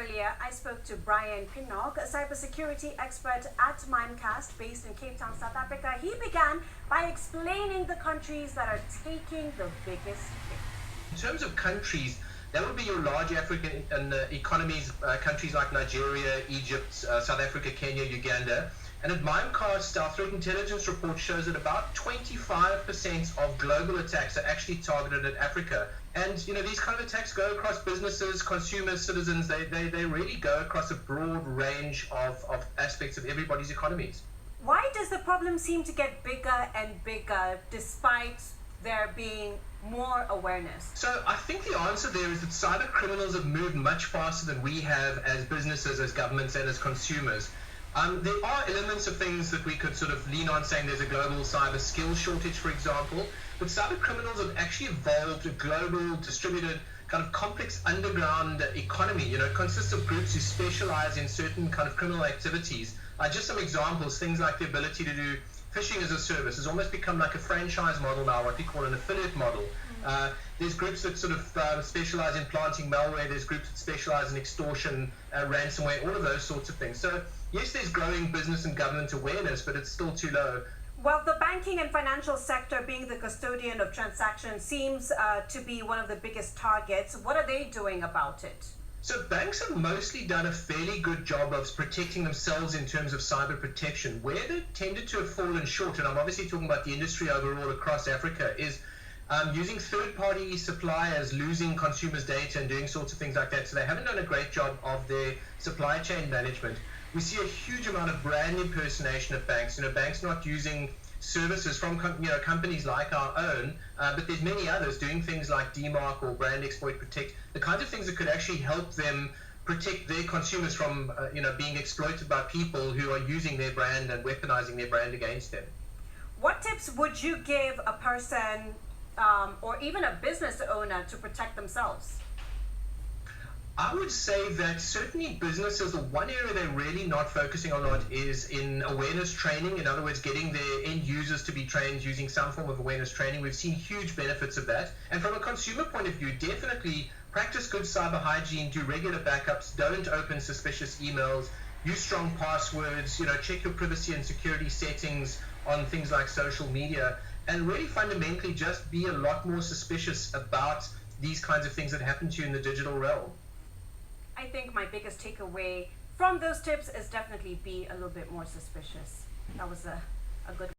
earlier, I spoke to Brian Pinnock, a cybersecurity expert at Mimecast based in Cape Town, South Africa. He began by explaining the countries that are taking the biggest hit. In terms of countries, that would be your large African economies, countries like Nigeria, Egypt, South Africa, Kenya, Uganda. And at Mimecast, our threat intelligence report shows that about 25% of global attacks are actually targeted at Africa. And, you know, these kind of attacks go across businesses, consumers, citizens. They really go across a broad range of aspects of everybody's economies. Why does the problem seem to get bigger and bigger despite there being more awareness? So I think the answer there is that cyber criminals have moved much faster than we have as businesses, as governments, and as consumers. There are elements of things that we could sort of lean on, saying there's a global cyber skills shortage, for example, but cyber criminals have actually evolved a global, distributed, kind of complex underground economy. You know, it consists of groups who specialize in certain kind of criminal activities. Just some examples, things like the ability to do phishing as a service has almost become like a franchise model now, what we call an affiliate model. There's groups that sort of specialize in planting malware. There's groups that specialize in extortion, ransomware, all of those sorts of things. So yes, there's growing business and government awareness, but it's still too low. Well, the banking and financial sector, being the custodian of transactions, seems to be one of the biggest targets. What are they doing about it? So banks have mostly done a fairly good job of protecting themselves in terms of cyber protection. Where they tended to have fallen short, and I'm obviously talking about the industry overall across Africa, is using third-party suppliers, losing consumers' data and doing sorts of things like that. So they haven't done a great job of their supply chain management. We see a huge amount of brand impersonation at banks. You know, banks not using services from companies like our own, but there's many others doing things like DMARC or brand exploit protect, the kinds of things that could actually help them protect their consumers from being exploited by people who are using their brand and weaponizing their brand against them. What tips would you give a person or even a business owner to protect themselves? I would say that certainly businesses, the one area they're really not focusing on a lot is in awareness training. In other words, getting their end users to be trained using some form of awareness training. We've seen huge benefits of that. And from a consumer point of view, definitely practice good cyber hygiene, do regular backups, don't open suspicious emails, use strong passwords, check your privacy and security settings on things like social media, and really fundamentally just be a lot more suspicious about these kinds of things that happen to you in the digital realm. I think my biggest takeaway from those tips is definitely be a little bit more suspicious. That was a good